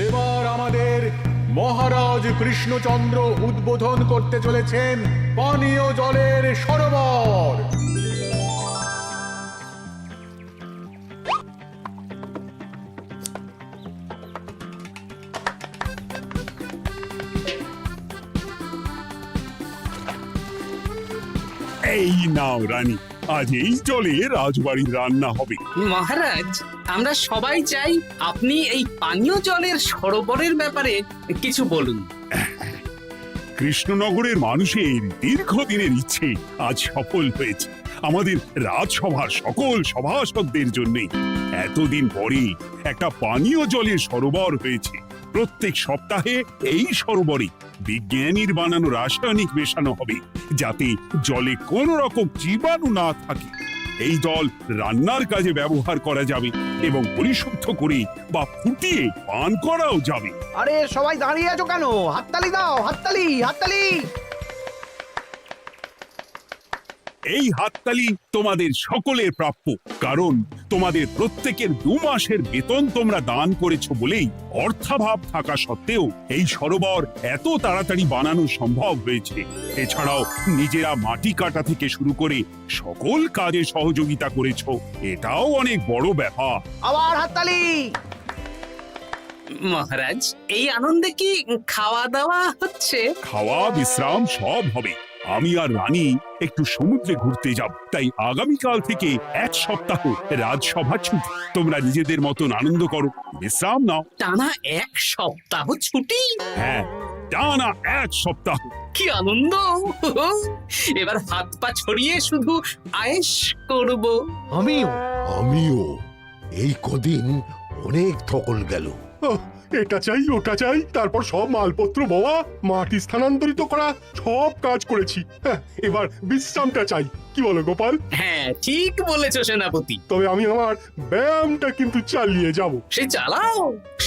এবার আমাদের মহারাজ কৃষ্ণচন্দ্র উদ্বোধন করতে চলেছেন পানীয় জলের সরোবর। এই নাও রানী, আজ এই জলে রাজবাড়ির রান্না হবে। মহারাজ, আমরা সবাই চাই আপনি এই পানীয় জলের সরোবরের ব্যাপারে কিছু বলুন। কৃষ্ণনগরের মানুষের দীর্ঘদিনের ইচ্ছে আজ সফল হয়েছে। আমাদের রাজসভার সকল সভাসদদের জন্য এতদিন পরে একটা পানীয় জলের সরোবর হয়েছে। প্রত্যেক সপ্তাহে এই সরোবরে বিজ্ঞানীর বানানো রাসায়নিক মেশানো হবে, যাতে জলে কোনো রকম জীবাণু না থাকে। এই জল রান্নার কাজে ব্যবহার করা যাবে এবং পরিশুদ্ধ করে বা ফুটিয়ে পান করাও যাবে। আরে সবাই দাঁড়িয়ে আছো কেন? হাততালি দাও, হাততালি, হাততালি। এই হাততালি তোমাদের সকলের প্রাপ্য, কারণ তোমাদের প্রত্যেকের 2 মাসের বেতন তোমরা দান করেছো বলেই অর্থাভাব থাকা সত্ত্বেও এই সরোবর এত তাড়াতাড়ি বানানো সম্ভব হয়েছে। এছাড়াও নিজেরা মাটি কাটা থেকে শুরু করে সকল কাজে সহযোগিতা করেছো, এটাও অনেক বড় ব্যাপার। আবার হাততালি। মহারাজ, এই আনন্দে কি খাওয়া দাওয়া হচ্ছে? খাওয়া বিশ্রাম সব হবে। আমি আর রানী একটু সমুদ্রে ঘুরতে যাব, তাই আগামীকাল থেকে 1 সপ্তাহ রাজসভা ছুটি। তোমরা নিজেদের মতন আনন্দ করো, বিশ্রাম নাও। টানা 1 সপ্তাহ ছুটি? হ্যাঁ, টানা 1 সপ্তাহ। কি আনন্দ! এবার হাত পা ছড়িয়ে শুধু আয়েশ করব। আমিও এই কদিন অনেক থকল গেল। এটা চাই ওটা চাই, তারপর সব মালপত্র বওয়া, মাটি স্থানান্তরিত করা, সব কাজ করেছি। এবার বিশ্রামটা চাই। কি বলো গোপাল? হ্যাঁ, ঠিক বলেছো সেনাপতি। তবে আমি আমার ব্যায়ামটা কিন্তু চালিয়ে যাব। সে চালাও,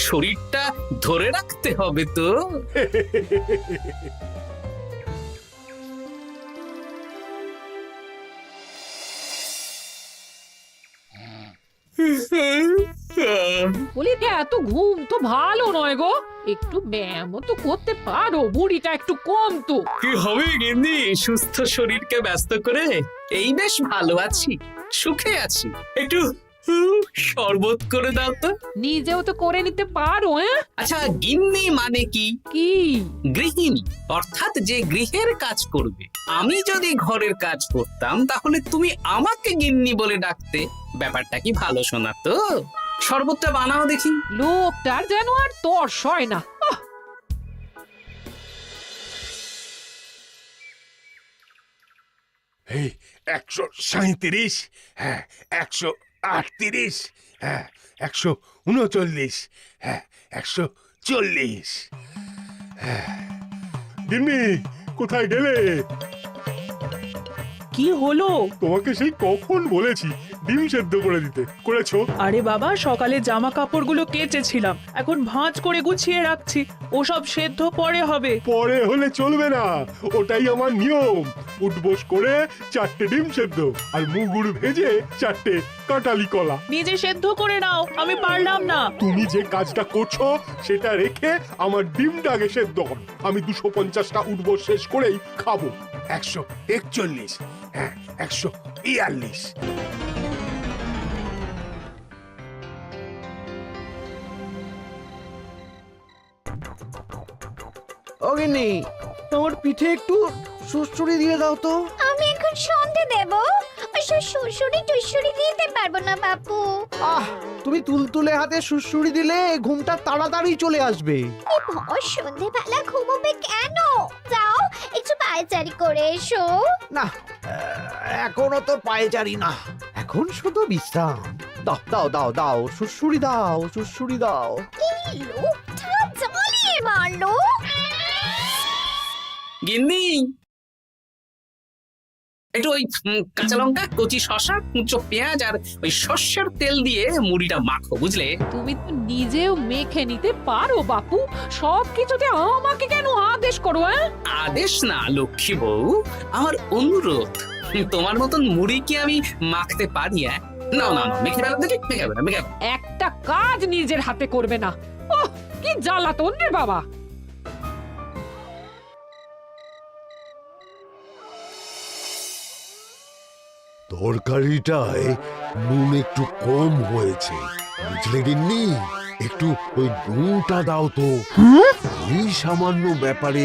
শরীরটা ধরে রাখতে হবে তো। বলি এত ঘুম তো ভালো নয় গো, একটু ব্যায়ামও তো করতে পারো, বুড়িটা একটু কম তো। কি হবে গিন্নি, সুস্থ শরীরকে ব্যস্ত করে এই বেশ ভালো আছি, সুখে আছি। একটু শরবত করে দাও তো। নিজেও তো করে নিতে পারো। আচ্ছা, গিন্নি মানে কি? কি? গৃহিণী, অর্থাৎ যে গৃহের কাজ করবে। আমি যদি ঘরের কাজ করতাম তাহলে তুমি আমাকে গিন্নি বলে ডাকতে। ব্যাপারটা কি ভালো শোনা তো? শরবতটা বানাও দেখি। লোকটার যেন আর তর্স হয় না। এই 137, হ্যাঁ 138, হ্যাঁ 139, হ্যাঁ 140। গিন্নি, কোথায় গেলে? কি হলো? তোমাকে সেই কখন বলেছি ডিম সেদ্ধ করে দিতে, করেছো? আরে বাবা, সকালে জামা কাপড়গুলো কেচেছিলাম, এখন ভাঁজ করে গুছিয়ে রাখছি। ওসব সেদ্ধ পরে হবে। পরে হলে চলবে না, ওটাই আমার নিয়ম। উঠবোস করে 4টে ডিম সেদ্ধ আর মুগুর ভেজে 4টে কাঁটালি কলা। নিজে সেদ্ধ করে নাও, আমি পারলাম না। তুমি যে কাজটা করছো সেটা রেখে আমার ডিমটা আগে সেদ্ধ করো। আমি 250টা উঠবোস শেষ করেই খাবো। 141, হ্যাঁ 142। ও গিন্নি, তোমার পিঠে একটু সুড়সুড়ি দিয়ে দাও তো। আমি এখন সন্ধে দেব, সুড়সুড়ি টুসুড়ি দিতে পারবো না বাপু। তুমি তুলতুলে হাতে সুড়সুড়ি দিলে ঘুমটা তাড়াতাড়ি চলে আসবে। সন্ধেবেলা ঘুমোবে কেন? যাও একটু পায়চারি করে এসো। না, এখনো তো পায়চারি না, এখন শুধু বিশ্রাম। দাও দাও দাও দাও, সুড়সুড়ি দাও, সুড়সুড়ি দাও। এই লোকটা জ্বালিয়ে মারলো। গিন্নি, একটু ওই কাঁচা লঙ্কা, কচি শসা, কুচো পেঁয়াজ আর ওই সর্ষের তেল দিয়ে মুড়িটা মাখো, বুঝলে? তুমি তো নিজেও মেখে নিতে পারো বাপু, সবকিছুতে আমাকে কেন আদেশ করো? আদেশ না লক্ষ্মী বউ, আমার অনুরোধ। তোমার মতন মুড়ি কি আমি মাখতে পারি? না না না, মেখে বেলা দেখি, মেখে বেলা। একটা কাজ নিজের হাতে করবে না। কি জ্বালাতন রে বাবা। তরকারিটায় নুন একটু কম হয়েছে, বুঝলে গিন্নি? একটু ওই নুনটা দাও তো। এই সামান্য ব্যাপারে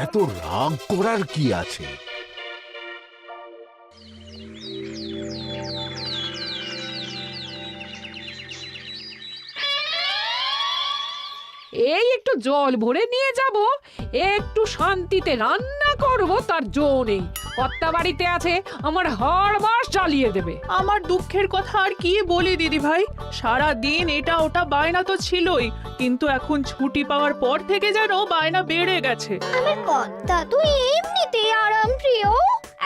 এত রাগ করার কি আছে? এই একটু জল ভরে নিয়ে যাব, একটু শান্তিতে রান্না করব তার জো নেই। কর্তা বাড়িতে আছে, আমার হাড় মাস জ্বালিয়ে দেবে। আমার দুঃখের কথা আর কি বলি দিদি ভাই, সারা দিন এটা ওটা বায়না তো ছিলই, কিন্তু এখন ছুটি পাওয়ার পর থেকে যেন বায়না বেড়ে গেছে। আমার কর্তা তো এমনিতেই আরাম প্রিয়,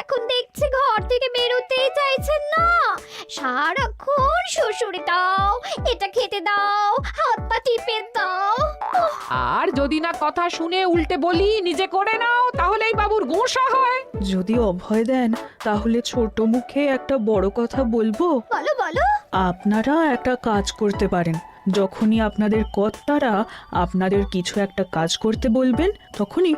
এখন দেখছি ঘর থেকে বেরোতেই চাইছেন না। সারাক্ষণ শ্বশুরে দাও, এটা খেতে দাও, হাত পা টিপে দাও। আর যদি না কথা শুনে উল্টে বলি নিজে করে নাও, তাহলেই বাবুর গোসা হয়। যদি অভয় দেন তাহলে ছোট মুখে একটা বড় কথা বলবো। বলো বলো। আপনারা একটা কাজ করতে পারেন, যখনই আপনাদের কর্তারা আপনাদের কিছু একটা কাজ করতে বলবেন, তখনই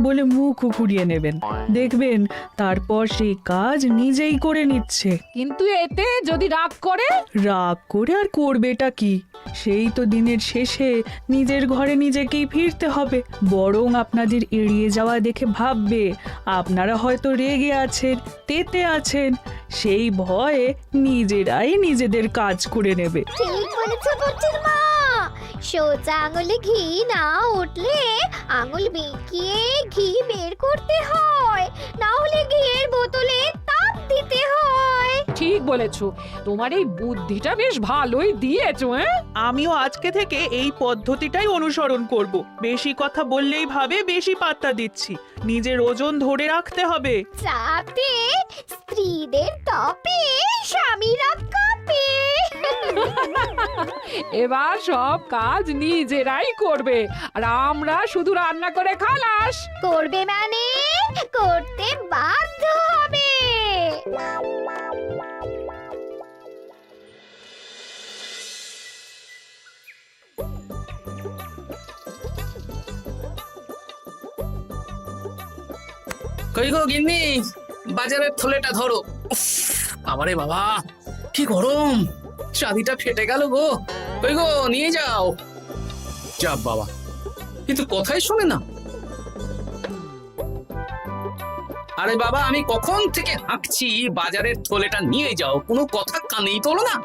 বলে মুখ ঘুরিয়ে নেবেন, দেখবেন তারপর সেই কাজ নিজেই করে নিচ্ছে। কিন্তু এতে যদি রাগ করে? রাগ করে আর করবেটা কি, সেই তো দিনের শেষে নিজের ঘরে নিজেকেই ফিরতে হবে। বরং আপনাদের এড়িয়ে যাওয়া দেখে ভাববে আপনারা হয়তো রেগে আছেন, তেতে আছেন, সেই ভয়ে নিজেরাই নিজেদের কাজ করে নেবে। ঠিক বলেছো বুচির মা। সোজা আঙুলে ঘি না উঠলে আঙুল বেঁকিয়ে ঘি বের করতে হয়, না হলে ঘিয়ের বোতলে তাপ দিতে হয়। ঠিক বলেছো, তোমার এই বুদ্ধিটা বেশ ভালোই দিয়েছো। আমিও আজকে থেকে এই পদ্ধতিটাই অনুসরণ করব। বেশি কথা বললেই ভাবে বেশি পাত্তা দিচ্ছি, নিজের ওজন ধরে রাখতে হবে, যাতে স্ত্রীদের তপে স্বামীরা কাঁপে। এবার সব কাজ নিজেরাই করবে, আর আমরা শুধু রান্না করে খালাস। করবে মানে করতে বাধ্য হবে। কই গো গিন্নি, বাজারের থলেটা ধরো। উফ, বাবারে বাবা, কি গরম, চাঁদিটা ফেটে গেল গো। কই গো, নিয়ে যাও। যা বাবা, কিন্তু কথাই শোনে না। আরে বাবা, আমি কখন থেকে হাঁকছি বাজারের থলেটা নিয়ে যাও, কোনো কথা কানেই তোলো না।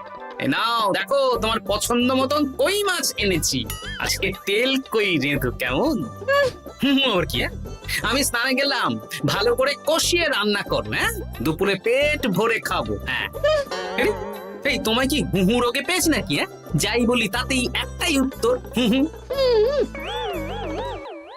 এ নাও দেখো, তোমার পছন্দ মতন কই মাছ এনেছি, আজকে তেল কই রেঁধো কেমন। ওর কি, আমি স্নানে গেলাম, ভালো করে কষিয়ে রান্না করো, হ্যাঁ, দুপুরে পেট ভরে খাবো। হ্যাঁ, এই তোমায় কি হুহু রোগে পেয়েছি নাকি? হ্যাঁ, যাই বলি তাতেই একটাই উত্তর, হুহু।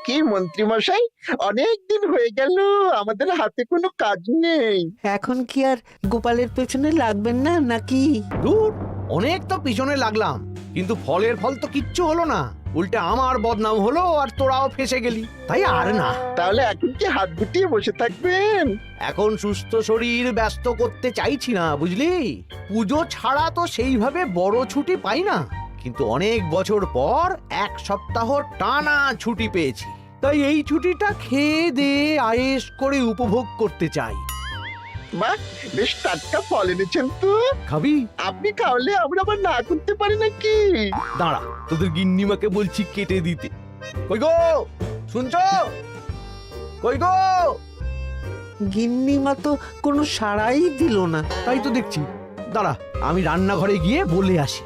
কি মন্ত্রী মশাই, অনেক দিন হয়ে গেল আমাদের হাতে কোনো কাজ নেই। এখন কি আর গোপালের পেছনে লাগবেন না নাকি? দূর, অনেক তো পিছনে লাগলাম, কিন্তু ফলের ফল তো কিচ্ছু হলো না, উল্টে আমার বদনাম হলো আর তোরাও ফেসে গেলি। তাই আর না। তাহলে এখন কি হাত গুটিয়ে বসে থাকবেন? এখন সুস্থ শরীর ব্যস্ত করতে চাইছি না, বুঝলি? পুজো ছাড়া তো সেইভাবে বড় ছুটি পাই না, কিন্তু অনেক বছর পর এক সপ্তাহ টানা ছুটি পেয়েছি, তাই এই ছুটিটা খেয়ে দিয়ে আয়েশ করে উপভোগ করতে চাই। বাহ, বেশ টাটকা ফল এনেছেন তো। খাবি? আপনি খাওয়ালে আমরা আবার না করতে পারি নাকি? দাঁড়া, তোদের গিন্নিমাকে বলছি কেটে দিতে। কই গো, শুনছো? কই গো? গিন্নিমা তো কোনো সাড়াই দিল না, তাই তো দেখছি। দাঁড়া, আমি রান্নাঘরে গিয়ে বলে আসি।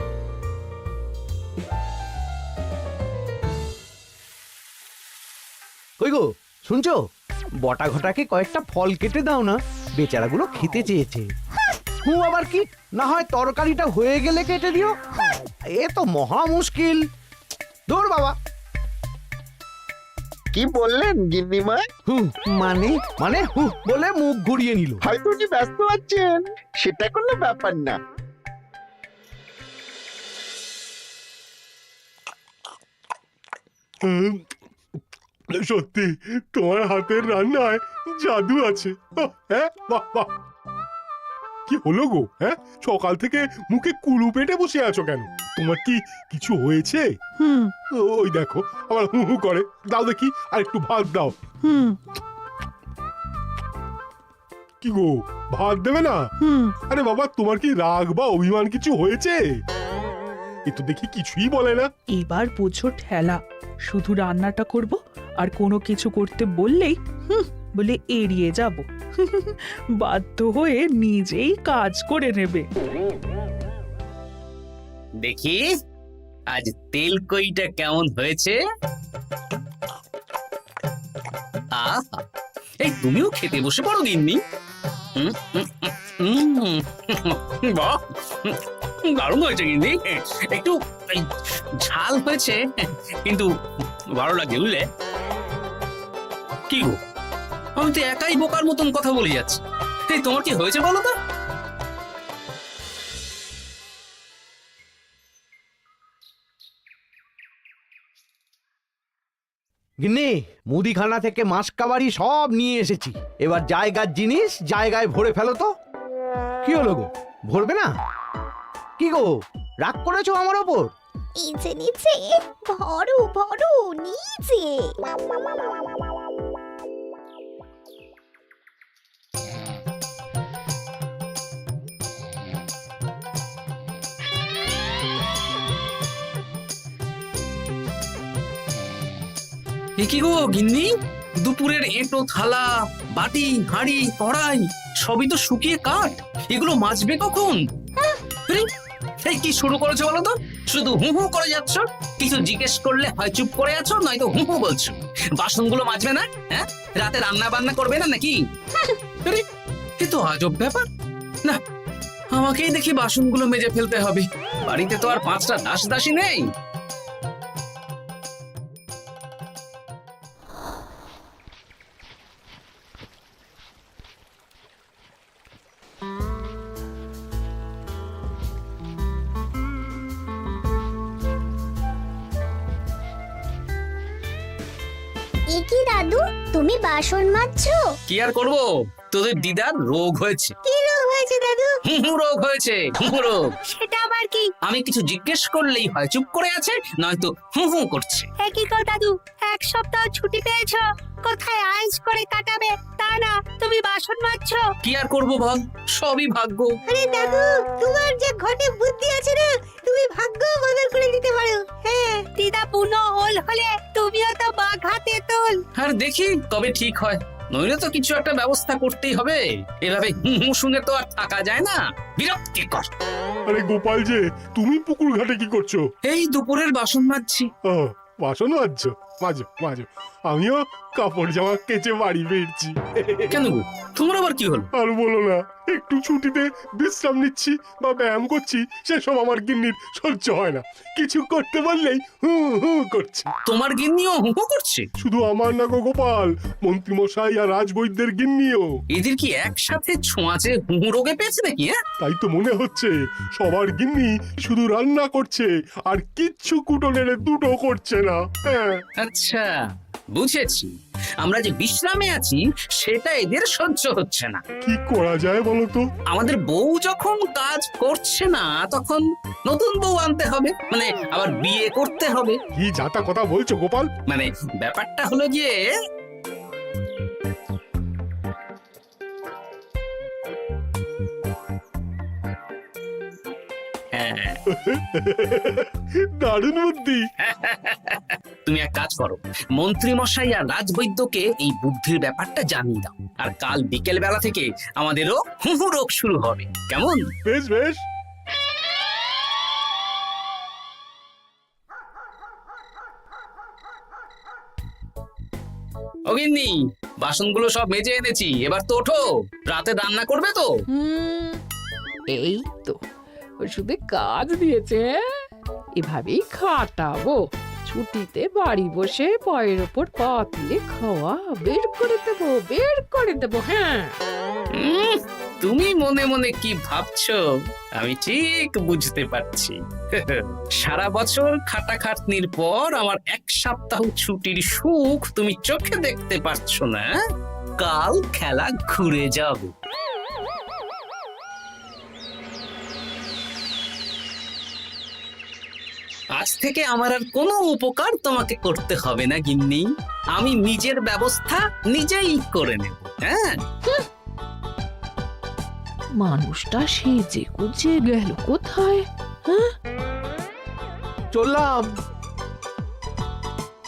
কই গো, শুনছো? বটা ঘটাকে কয়েকটা ফল কেটে দাও না, বেচারাগুলো খেতে চেয়েছে। আবার কি, না হয় তরকারিটা হয়ে গেলে কেটে দিও। এ তো মহা মুশকিল। দূর বাবা। কি বললেন গিন্নিমা? মানে মানে বলে মুখ ঘুরিয়ে নিল। হয়তো উনি ব্যস্ত আছেন, সেটা কোনো ব্যাপার না। সত্যি তোমার হাতের রান্নায় জাদু আছে। হ্যাঁ, বাহ বাহ। কি হলো গো? হ্যাঁ, সকাল থেকে মুখে কুলু পেটে বসে আছো কেন? তোমার কি কিছু হয়েছে? হুম ওই দেখো আবার হু হু করে। দাও দেখি, আর একটু ভাত দাও। হুম কি গো, ভাত দেবে না? হুম আরে বাবা, তোমার কি রাগ বা অভিমান কিছু হয়েছে? এ তো দেখি কিছুই বলে না। এবার বুঝো ঠেলা, শুধু রান্নাটা করব আর কোনো কিছু করতে বললেই বলে এড়িয়ে যাব। বাধ্য হয়ে নিজেই কাজ করে নেবে। দেখি আজ তেল কইটা কেমন হয়েছে। আহা, এই তুমিও খেতে বসে পড়ো গিন্নি। বাহ, দারুণ হয়েছে গিন্নি। একটু এই, ঝাল হয়েছে কিন্তু ভালো লাগে বুঝলে। কি গো, আমি তো একাই বোকার মতন কথা বলে যাচ্ছি। এই তোমার কি হয়েছে বলো তো? গিন্নি, মুদিখানা থেকে মাসকাবারি সব নিয়ে এসেছি। এবার জায়গার জিনিস জায়গায় ভরে ফেলো তো। কি হলো গো, ভরবে না? কি গো, রাগ করেছো আমার ওপর? নিচে নিচে ভরো ভরো নিচে। এ কি গো গিন্নি, দুপুরের এঁটো থালা, বাটি, হাঁড়ি, কড়াই সবই তো শুকিয়ে কাঠ। এগুলো মাজবে কখন? আরে, এই কি শুরু করেছো বলো তো? শুধু হু হু করে যাচ্ছ। কিছু জিজ্ঞেস করলে হয় চুপ করে আছো, নয়তো হু হু বলছো। বাসনগুলো মাজবে না? হ্যাঁ, রাতে রান্না বান্না করবে না নাকি? আরে, এ তো আজব ব্যাপার। না, আমাকেই দেখি বাসনগুলো মেজে ফেলতে হবে। বাড়িতে তো আর 5টা দাস দাসী নেই। এ কি দাদু, তুমি বাসন মাজছো? কি আর করবো, তোদের দিদার রোগ হয়েছে। কি রোগ হয়েছে দাদু? হুহু রোগ হয়েছে, হুহু রোগ। সেটা আবার কি? আমি কিছু জিজ্ঞেস করলেই হয় চুপ করে আছে, নয়তো হু হু করছে। কি কর দাদু, 1 সপ্তাহ ছুটি পেয়েছো, কোথায় আইস করে কাটাবে তা না তুমি বাসন মাজছো। কি আর করবো বল, সবই ভাগ্য। আরে দাদু, তোমার যে ঘটে বুদ্ধি আছে না, তুমি ভাগ্য বদল করে দিতে পারো। হ্যাঁ, দিদা পুনো হল হলে তুমিও তো বাঘাতে তোল। আর দেখি কবে ঠিক হয়, নইলে তো কিছু একটা ব্যবস্থা করতেই হবে। এভাবে হু হু শুনে তো আর থাকা যায় না, বিরক্তিকর। আরে গোপাল যে, তুমি পুকুর ঘাটে কি করছো? এই দুপুরের বাসন মাজছি। ও, বাসন মাজছো? মাজো মাজো, আমিও কাপড় জামা কেচে বাড়ি ফিরছি। কেন গো, তোমার আবার কি হলো? আর বলো না, একটু ছুটিতে বিশ্রাম নিচ্ছি বা ব্যায়াম করছি, সেসব আমার গিন্নির সহ্য হয় না। কিছু করতে বললেই হু হু করছে। তোমার গিন্নিও হু হু করছে? শুধু আমার না গো গোপাল, মন্ত্রীমশাই আর রাজবৈদ্যের গিন্নিও। এদের কি একসাথে ছোঁয়াচে হু হু রোগে পেয়েছে নাকি? হ্যাঁ, তাই তো মনে হচ্ছে সবার গিন্নি শুধু রান্না করছে আর কিচ্ছু কুটো নেড়ে দুটো করছে না। হ্যাঁ, আচ্ছা বুঝেছি, আমরা যে বিশ্রামে আছি সেটা এদের সহ্য হচ্ছে না। কি করা যায় বলো তো? আমাদের বউ যখন কাজ করছে না, তখন নতুন বউ আনতে হবে, মানে আবার বিয়ে করতে হবে। কি যাতা কথা বলছো গোপাল? মানে ব্যাপারটা হলো গিয়ে, হ্যাঁ, দারুণ বুদ্ধি। তুমি এক কাজ করো, মন্ত্রী মশাই আর রাজবৈদ্যকে এই বুদ্ধির ব্যাপারটা জানিয়ে দাও, আর কাল বিকেল বেলা থেকে আমাদেরও হুহু রোগ শুরু হবে। কেমন? বেশ বেশ। অগিন্নি, বাসনগুলো সব মেজে এনেছি, এবার তো ওঠো। রাতে রান্না করবে তো? এই তো ওষুধে কাজ দিয়েছে। এভাবেই খাটাবো, ছুটিতে বাড়ি বসে পায়ের ওপর পা তুলে খাওয়া বের করে দেবো, বের করে দেবো। হ্যাঁ, তুমি মনে মনে কি ভাবছো আমি ঠিক বুঝতে পারছি। সারা বছর খাটাখাটনির পর আমার 1 সপ্তাহ ছুটির সুখ তুমি চোখে দেখতে পারছো না। কাল খেলা ঘুরে যাবে। আজ থেকে আমার আর কোনো উপকার তোমাকে করতে হবে না গিন্নি। আমি নিজের ব্যবস্থা নিজেই করে নেব। হ্যাঁ, মানুষটা সেজে গুজে গেল কোথায়? চললাম।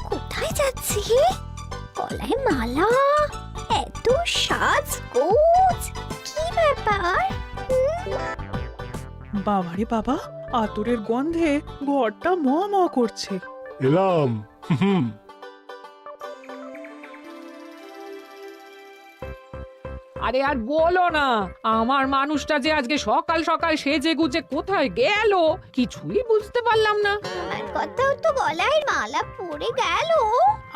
কোথায় যাচ্ছি? গলায় মালা, এত সাজগোজ, কি ব্যাপার? বাবারে বাবা, আতরের গন্ধে ঘরটা ম ম করছে। এলাম। হুম। আরে আর বলো না, আমার মানুষটা যে আজকে সকাল সকাল সেজে গুজে কোথায় গেল কিছুই বুঝতে পারলাম না। আমার কথাও তো গলায় মালা পড়ে গেল।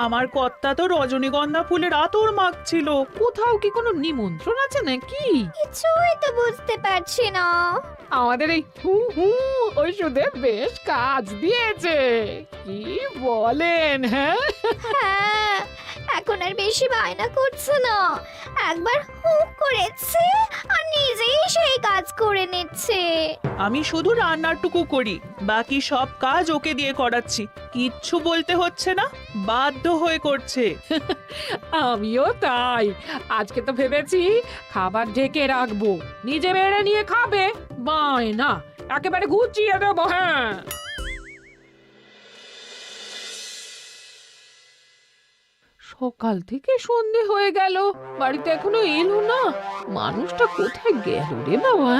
আমার কর্তা তো রজনীগন্ধা ফুলের আতর মাখছিল। কোথাও কি কোনো নিমন্ত্রণ আছে নাকি? কিছুই তো বুঝতে পারছি না। আমাদের এই হু হু ওষুধে বেশ কাজ দিয়েছে, কি বলেন? হ্যাঁ, হ্যাঁ, এখন আর বেশি বায়না করছে না। একবার হুক করেছে আর নিজেই সেই কাজ করে নিচ্ছে। আমি শুধু রান্নাটুকু করি, বাকি সব কাজ ওকে দিয়ে করাচ্ছি। কিচ্ছু বলতে হচ্ছে না, বাধ্য হয়ে করছে। আমিও তাই। আজকে তো ভেবেছি খাবার ঢেকে রাখবো, নিজে বেড়ে নিয়ে খাবে। বায়না একেবারে গুছিয়ে দেবো। হ্যাঁ, সকাল থেকে সন্ধে হয়ে গেল, বাড়িতে এখনো এলো না। মানুষটা কোথায় গেল রে বাবা?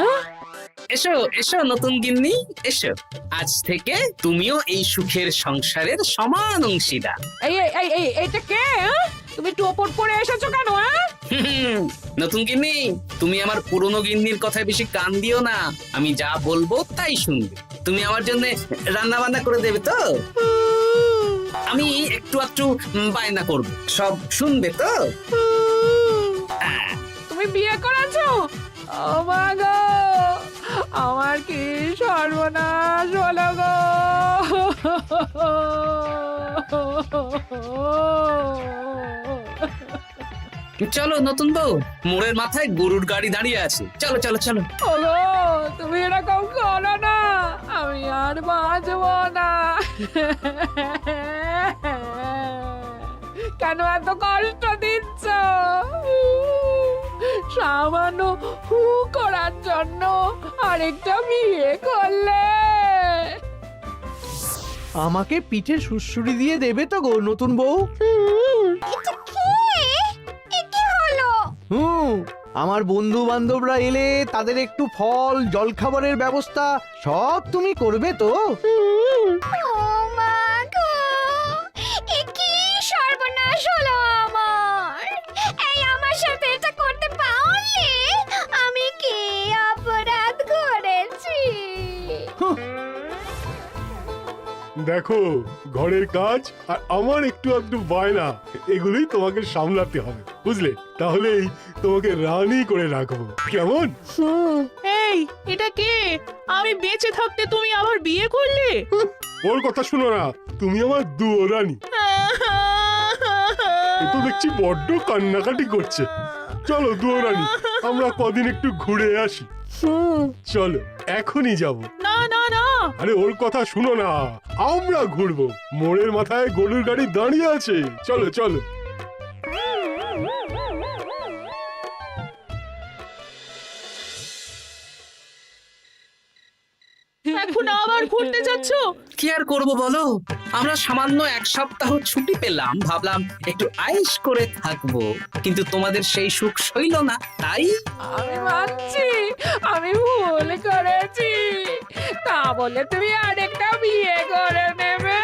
এসো এসো নতুন গিন্নি, এসো। আজ থেকে তুমিও এই সুখের সংসারের সমান অংশীদার। এই এই এই এই এটা কে? হ্যাঁ? তুমি টোপর পরে এসেছো কেন? হ্যাঁ, নতুন গিন্নি, তুমি আমার পুরনো গিন্নির কথায় বেশি কান দিও না। আমি যা বলবো তাই শুনবে। তুমি আমার জন্য রান্না বান্না করে দেবে তো? আমি একটু একটু বায়না করবো, সব শুনবে তো? তুমি বিয়ে করেছো? ও মা গো, আমার কি সর্বনাশ হলো গো! চলো নতুন বউ, মোড়ের মাথায় গরুর গাড়ি দাঁড়িয়ে আছে, চলো চলো চলো। ওগো, তুমি এরকম করো না, আমি আর বাঁচবো না। কেন এত কষ্ট দিচ্ছ? সামান্য হু করার জন্য আরেকটা বিয়ে করলে? আমাকে পিঠে সুড়সুড়ি দিয়ে দেবে তো গো নতুন বউ? এটা কে? এ কি হলো? আমার বন্ধু বান্ধবরা এলে তাদের একটু ফল জলখাবারের ব্যবস্থা সব তুমি করবে তো? ও মা গো, এ কি সর্বনাশ হলো আমার! এই আমার সাথে এটা করতে পারলে? আমি কি অপরাধ করেছি? দেখো, ঘরের কাজ আর আমার একটু একটু বায়না, এগুলোই তোমাকে সামলাতে হবে, বুঝলে? তাহলেই তোমাকে রানী করে রাখবো, কেমন? এই, এটা কে? আমি বেঁচে থাকতে তুমি আবার বিয়ে করলে? ওর কথা শুনো না, তুমি আমার দুয়ো রানী। এ তো দেখছি বড্ড কান্নাকাটি করছে। চলো দুয়ো রানী, আমরা কদিন একটু ঘুরে আসি। চলো, এখনই যাব। না না না, আরে ওর কথা শুনো না, আমরা ঘুরবো। মোড়ের মাথায় গরুর গাড়ি দাঁড়িয়ে আছে, চলো চলো। এখন আবার ঘুরতে যাচ্ছ? কি আর করবো বলো, আমরা সামান্য এক সপ্তাহ ছুটি পেলাম, ভাবলাম একটু আয়েশ করে থাকবো, কিন্তু তোমাদের সেই সুখ সইল না, তাই আমি মানছি আমি ভুল করেছি, তা বলে তুমি আরেকটা বিয়ে করে নেবে?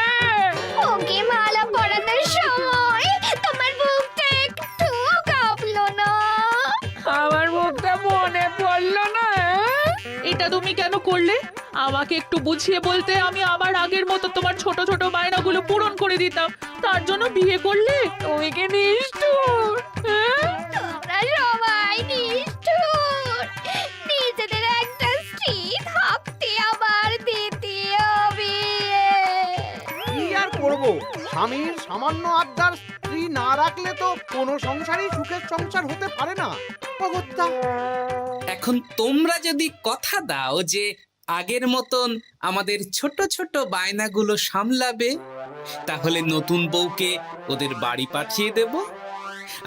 ওকে মালা পরানোর সময় তোমার বুকটা একটু কাঁপলো না? আমার মুখটা মনে পড়লো না? এটা তুমি কেন করলে? আমাকে একটু বুঝিয়ে বলতে আমি আবার আগের মতো তোমার ছোট ছোট বায়নাগুলো পূরণ করে দিতাম। তার জন্য বিয়ে করলে? তুমি কি নিষ্ঠুর? হ্যাঁ? তোমরা সবাই নিষ্ঠুর। নিজেদের একটা স্ত্রী থাকতে আবার দ্বিতীয় বিয়ে। কি আর করবো, স্বামীর সামান্য আবদার স্ত্রী না রাখলে তো কোনো সংসারই সুখের সংসার হতে পারে না। অগত্যা। এখন তোমরা যদি কথা দাও যে আগের মতন আমাদের ছোট ছোট বায়নাগুলো সামলাবে, তাহলে নতুন বউকে ওদের বাড়ি পাঠিয়ে দেব,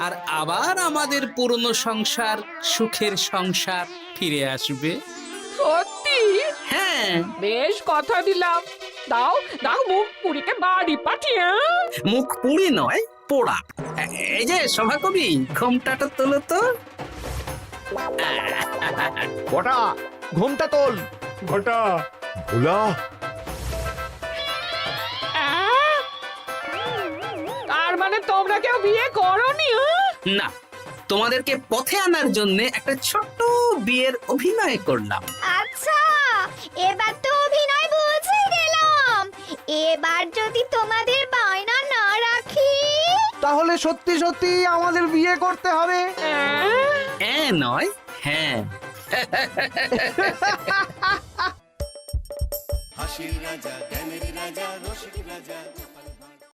আর আবার আমাদের পুরনো সংসার, সুখের সংসার ফিরে আসবে। সত্যি হ্যাঁ, বেশ কথা দিলাম। দাও দাও মুখ পুরীকে বাড়ি পাঠিয়ে মুখ পুড়ি নয়, পোড়া। এই যে সভাকবি, ঘোমটাটা তোলো তো। কটা ঘুমটা তোল। ঘটা ভোলা তার মানে তোমরা কেউ বিয়ে করোনি? না, তোমাদেরকে পথে আনার জন্য একটা ছোট্ট বিয়ের অভিনয় করলাম। আচ্ছা, এবার তো অভিনয় বুঝে গেলাম। এবার যদি তোমাদের বায়না না রাখি, তাহলে সত্যি সত্যি আমাদের বিয়ে করতে হবে। নয়, হ্যাঁ। হাসির রাজা, জ্ঞানের রাজা, রসিক রাজা।